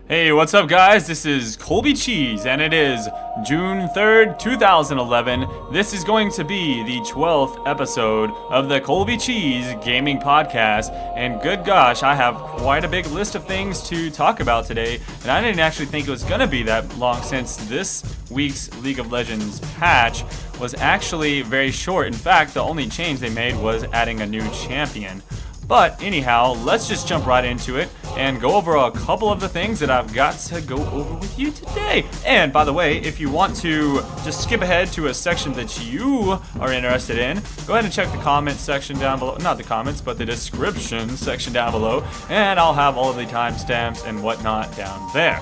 Hey, what's up guys? This is ColbyCheeZe and it is June 3rd, 2011. This is going to be the 12th episode of the ColbyCheeZe Gaming Podcast. And good gosh, I have quite a big list of things to talk about today. And I didn't actually think it was going to be that long since this week's League of Legends patch was actually very short. In fact, the only change they made was adding a new champion. But anyhow, let's just jump right into it and go over a couple of the things that I've got to go over with you today. And by the way, if you want to just skip ahead to a section that you are interested in, go ahead and check the comments section down below. Not the comments, but the description section down below. And I'll have all of the timestamps and whatnot down there.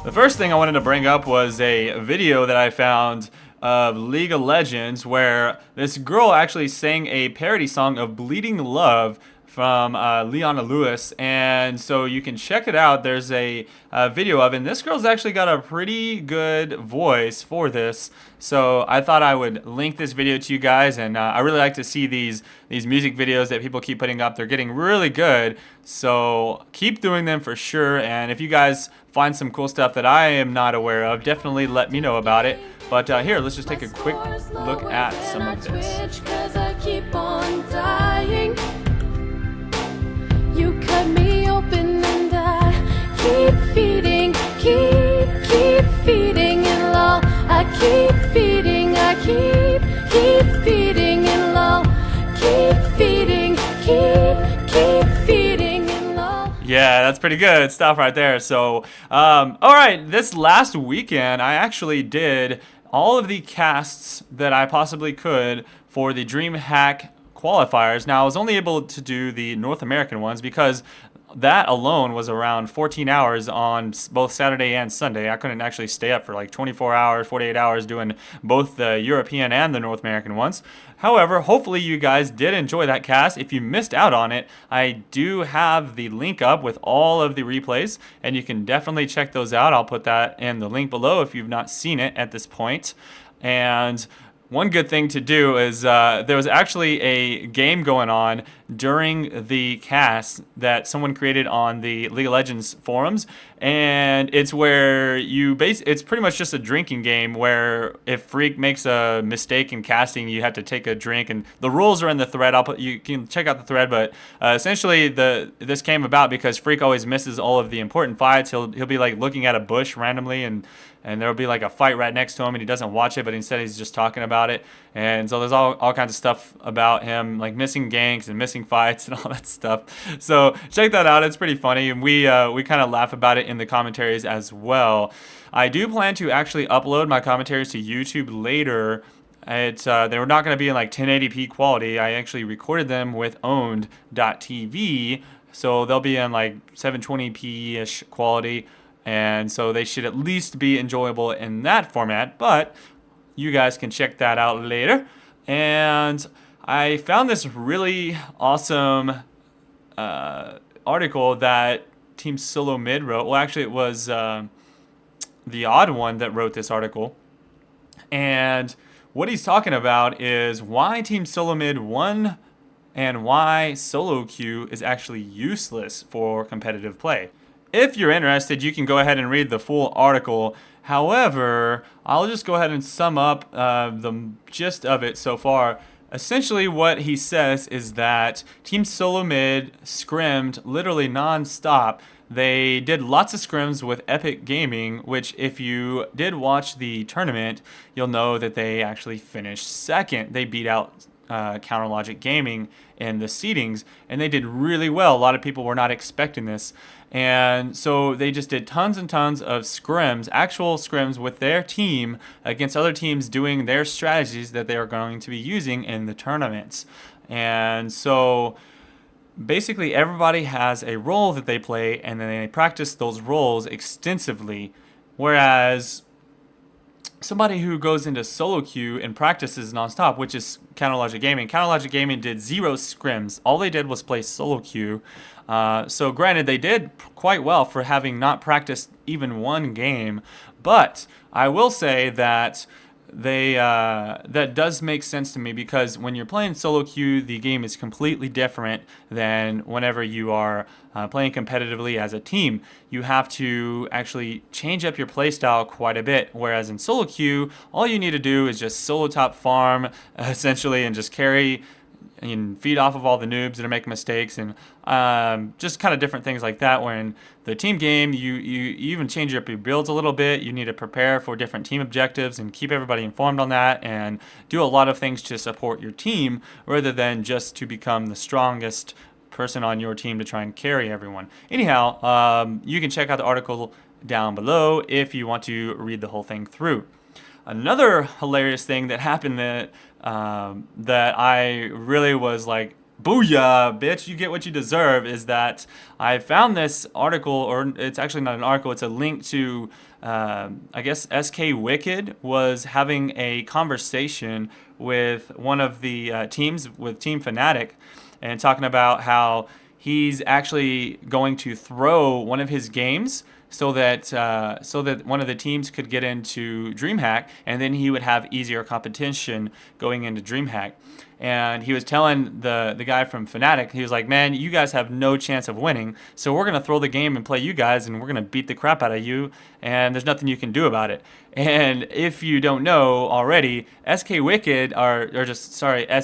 The first thing I wanted to bring up was a video that I found of League of Legends where this girl actually sang a parody song of Bleeding Love from Leona Lewis, and so you can check it out. There's a video of it, and this girl's actually got a pretty good voice for this, so I thought I would link this video to you guys. And I really like to see these music videos that people keep putting up. They're getting really good, so keep doing them for sure. And if you guys find some cool stuff that I am not aware of, definitely let me know about it. But here, let's just take a quick look at some of this. You cut me open and I keep feeding, keep feeding in love. I keep feeding, I keep feeding in love. Keep feeding, keep feeding in love. Yeah, that's pretty good stuff right there. So, all right, this last weekend, I actually did all of the casts that I possibly could for the Dreamhack Qualifiers. Now, I was only able to do the North American ones because that alone was around 14 hours on both Saturday and Sunday. I couldn't actually stay up for like 24 hours, 48 hours doing both the European and the North American ones. However, hopefully you guys did enjoy that cast. If you missed out on it, I do have the link up with all of the replays, and you can definitely check those out. I'll put that in the link below if you've not seen it at this point. And one good thing to do is there was actually a game going on during the cast that someone created on the League of Legends forums, and it's where it's pretty much just a drinking game where if Phreak makes a mistake in casting, you have to take a drink, and the rules are in the thread. You can check out the thread, but essentially this came about because Phreak always misses all of the important fights. He'll be like looking at a bush randomly, and there'll be like a fight right next to him, and he doesn't watch it, but instead he's just talking about it. And so there's all kinds of stuff about him, like missing ganks and missing fights and all that stuff. So check that out. It's pretty funny, and we kind of laugh about it in the commentaries as well. I do plan to actually upload my commentaries to YouTube later. They were not going to be in like 1080p quality. I actually recorded them with owned.tv, so they'll be in like 720p-ish quality. And so they should at least be enjoyable in that format, but you guys can check that out later. And I found this really awesome article that Team Solo Mid wrote. Well, actually, it was the Odd One that wrote this article. And what he's talking about is why Team Solo Mid won and why solo queue is actually useless for competitive play. If you're interested, you can go ahead and read the full article. However, I'll just go ahead and sum up the gist of it so far. Essentially, what he says is that Team Solo Mid scrimmed literally non-stop. They did lots of scrims with Epic Gaming, which if you did watch the tournament, you'll know that they actually finished second. They beat out Counterlogic Gaming in the seedings, and they did really well. A lot of people were not expecting this. And so they just did tons and tons of scrims, actual scrims with their team against other teams doing their strategies that they are going to be using in the tournaments. And so basically everybody has a role that they play, and then they practice those roles extensively. Whereas somebody who goes into solo queue and practices nonstop, which is Counterlogic Gaming. Counterlogic Gaming did 0 scrims. All they did was play solo queue. So granted, they did quite well for having not practiced even one game. But I will say that that does make sense to me, because when you're playing solo queue, the game is completely different than whenever you are playing competitively as a team. You have to actually change up your playstyle quite a bit, whereas in solo queue, all you need to do is just solo top farm essentially, and just carry and feed off of all the noobs that are making mistakes, and just kind of different things like that. Where in the team game, you even change up your builds a little bit. You need to prepare for different team objectives and keep everybody informed on that, and do a lot of things to support your team rather than just to become the strongest person on your team to try and carry everyone. Anyhow, you can check out the article down below if you want to read the whole thing through. Another hilarious thing that happened that I really was like, booyah, bitch, you get what you deserve, is that I found this article, or it's actually not an article, it's a link to, I guess SK Wickd was having a conversation with one of the teams, with Team Fanatic, and talking about how he's actually going to throw one of his games so that one of the teams could get into Dreamhack, and then he would have easier competition going into Dreamhack. And he was telling the guy from Fnatic, he was like, man, you guys have no chance of winning, so we're going to throw the game and play you guys, and we're going to beat the crap out of you, and there's nothing you can do about it. And if you don't know already, SK Wickd,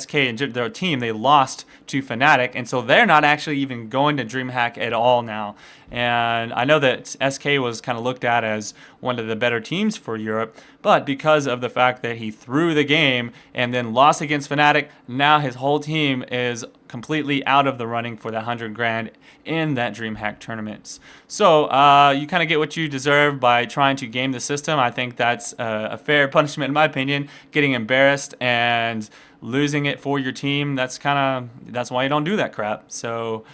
SK and their team, they lost to Fnatic, and so they're not actually even going to Dreamhack at all now. And I know that SK was kind of looked at as one of the better teams for Europe, but because of the fact that he threw the game and then lost against Fnatic, now his whole team is completely out of the running for the 100 grand in that Dreamhack tournaments. So you kind of get what you deserve by trying to game the system. I think that's a fair punishment in my opinion. Getting embarrassed and losing it for your team, that's why you don't do that crap. So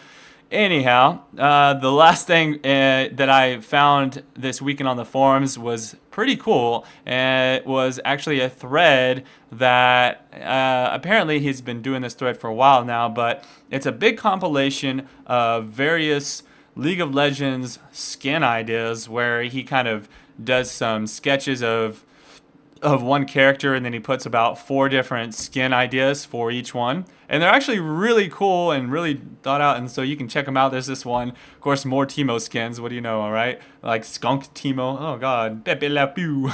anyhow, the last thing that I found this weekend on the forums was pretty cool. It was actually a thread that apparently he's been doing this thread for a while now, but it's a big compilation of various League of Legends skin ideas where he kind of does some sketches of one character, and then he puts about 4 different skin ideas for each one, and they're actually really cool and really thought out, and so you can check them out. There's this one, of course, more Teemo skins. What do you know? All right, like Skunk Teemo, oh god, Pepe Le Pew,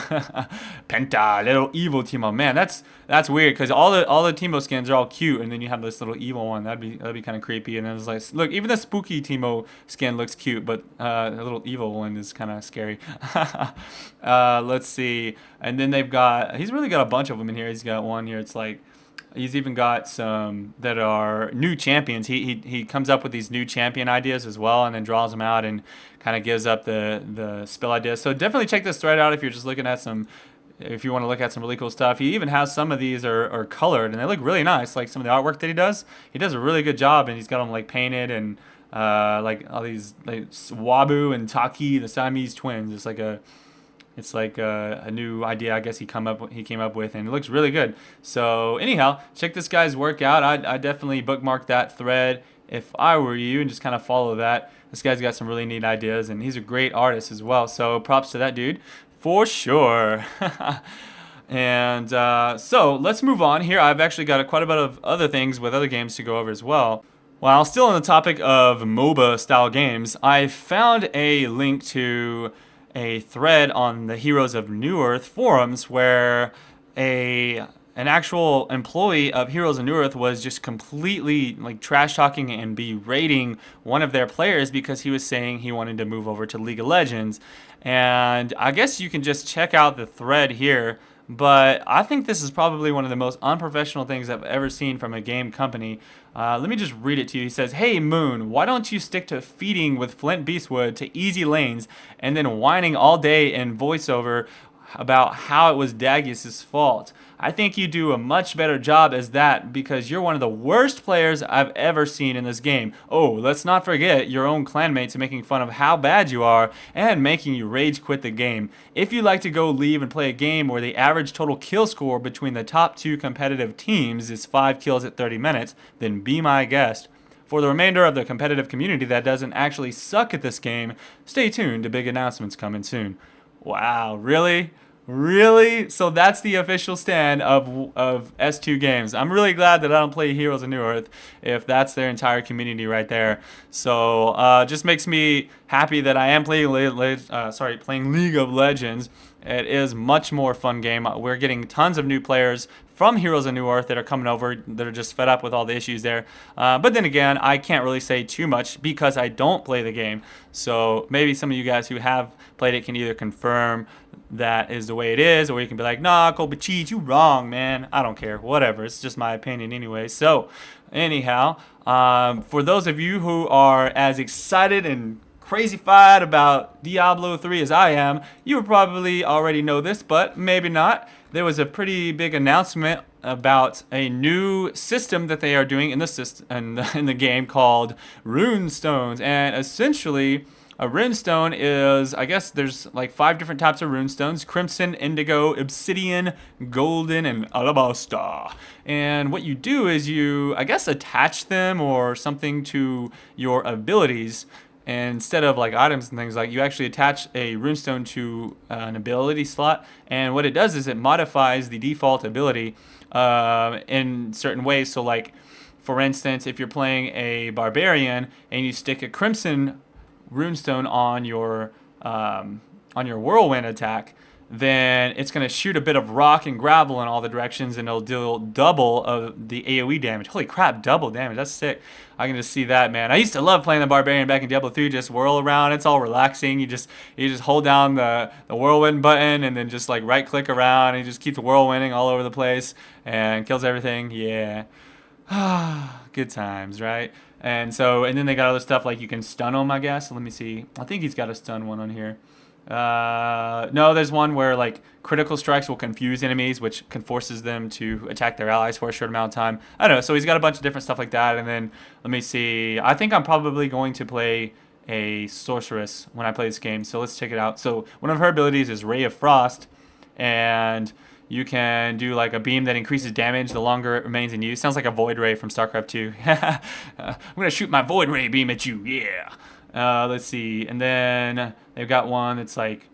Penta, little evil Teemo. Man, that's weird, because all the Teemo skins are all cute, and then you have this little evil one. That'd be kind of creepy. And then it's like, look, even the spooky Teemo skin looks cute, but the little evil one is kind of scary. Let's see, and then he's really got a bunch of them in here. He's got one here, it's like, he's even got some that are new champions. He comes up with these new champion ideas as well, and then draws them out and kind of gives up the spell ideas. So definitely check this thread out if you're just looking at if you want to look at some really cool stuff. He even has some of these are colored, and they look really nice. Like some of the artwork that he does a really good job, and he's got them like painted, and like all these, like Wabu and Taki, the Siamese twins. It's like a new idea, I guess he came up with, and it looks really good. So anyhow, check this guy's work out. I definitely bookmark that thread if I were you, and just kind of follow that. This guy's got some really neat ideas, and he's a great artist as well. So props to that dude for sure. And so let's move on here. I've actually got quite a bit of other things with other games to go over as well. While still on the topic of MOBA style games, I found a link to a thread on the Heroes of Newerth forums where an actual employee of Heroes of Newerth was just completely like trash talking and berating one of their players because he was saying he wanted to move over to League of Legends. And I guess you can just check out the thread here, but I think this is probably one of the most unprofessional things I've ever seen from a game company. Let me just read it to you. He says, "Hey Moon, why don't you stick to feeding with Flint Beastwood to easy lanes and then whining all day in voiceover about how it was Dagius' fault? I think you do a much better job as that because you're one of the worst players I've ever seen in this game. Oh, let's not forget your own clanmates making fun of how bad you are and making you rage quit the game. If you'd like to go leave and play a game where the average total kill score between the top 2 competitive teams is 5 kills at 30 minutes, then be my guest. For the remainder of the competitive community that doesn't actually suck at this game, stay tuned to big announcements coming soon." Wow, really? Really? So that's the official stand of S2 games. I'm really glad that I don't play Heroes of New Earth if that's their entire community right there. So just makes me happy that I am playing playing League of Legends. It is much more fun game. We're getting tons of new players from Heroes of New Earth that are coming over that are just fed up with all the issues there. But then again, I can't really say too much because I don't play the game. So maybe some of you guys who have played it can either confirm that is the way it is, or you can be like, nah, ColbyCheeZe, you wrong, man. I don't care. Whatever. It's just my opinion anyway. So anyhow, for those of you who are as excited and crazy-fied about Diablo 3 as I am, you probably already know this, but maybe not. There was a pretty big announcement about a new system that they are doing in the system in the game called Runestones, and essentially a runestone is, I guess there's like 5 different types of runestones: crimson, indigo, obsidian, golden, and alabaster. And what you do is you, I guess, attach them or something to your abilities. And instead of like items and things, like you actually attach a runestone to an ability slot, and what it does is it modifies the default ability in certain ways. So like, for instance, if you're playing a barbarian and you stick a crimson runestone on your whirlwind attack, then it's going to shoot a bit of rock and gravel in all the directions, and it'll deal double of the AoE damage. Holy crap, double damage. That's sick. I can just see that, man. I used to love playing the Barbarian back in Diablo 3. Just whirl around. It's all relaxing. You just hold down the whirlwind button and then just like right click around, and he just keeps whirlwinding all over the place and kills everything. Yeah. Good times, right? And then they got other stuff like you can stun them, I guess. Let me see. I think he's got a stun one on here. No, there's one where like critical strikes will confuse enemies, which forces them to attack their allies for a short amount of time. I don't know. So he's got a bunch of different stuff like that. And then let me see. I think I'm probably going to play a sorceress when I play this game. So let's check it out. So one of her abilities is Ray of Frost, and you can do like a beam that increases damage the longer it remains in use. Sounds like a Void Ray from Starcraft 2. I'm gonna shoot my Void Ray beam at you. Yeah. Let's see. And then they've got one that's like,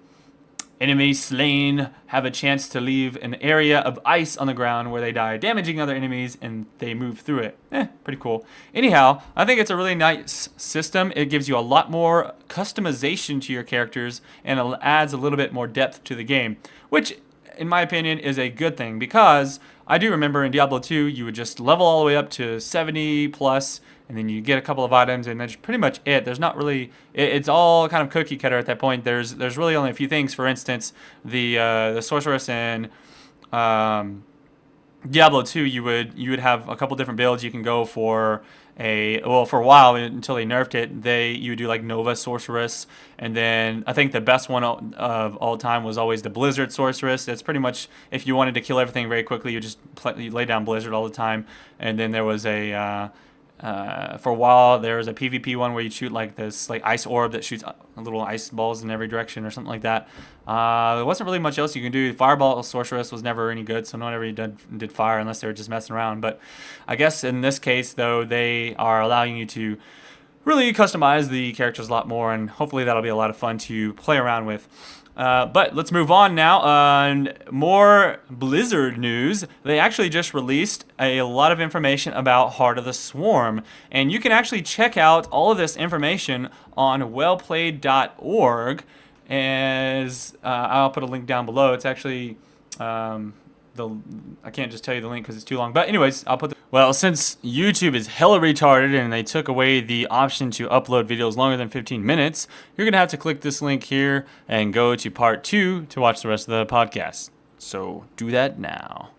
enemies slain have a chance to leave an area of ice on the ground where they die, damaging other enemies, and they move through it. Pretty cool. Anyhow, I think it's a really nice system. It gives you a lot more customization to your characters, and it adds a little bit more depth to the game, which in my opinion is a good thing, because I do remember in Diablo 2 you would just level all the way up to 70 plus, and then you get a couple of items, and that's pretty much it. There's not really, it's all kind of cookie cutter at that point. There's really only a few things. For instance, the sorceress in Diablo 2, you would have a couple different builds. You can go for for a while until they nerfed it. You would do like Nova Sorceress, and then I think the best one of all time was always the Blizzard Sorceress. That's pretty much, if you wanted to kill everything very quickly, you lay down Blizzard all the time. And then there was for a while there was a PvP one where you shoot like this like ice orb that shoots little ice balls in every direction or something like that. There wasn't really much else you can do. Fireball Sorceress was never any good, so no one ever did fire unless they were just messing around. But I guess in this case though, they are allowing you to really customize the characters a lot more, and hopefully that'll be a lot of fun to play around with. But let's move on now. More Blizzard news. They actually just released a lot of information about Heart of the Swarm, and you can actually check out all of this information on wellplayed.org. As I'll put a link down below. It's actually I can't just tell you the link because it's too long. But anyways, I'll put well, since YouTube is hella retarded and they took away the option to upload videos longer than 15 minutes, you're going to have to click this link here and go to part 2 to watch the rest of the podcast. So do that now.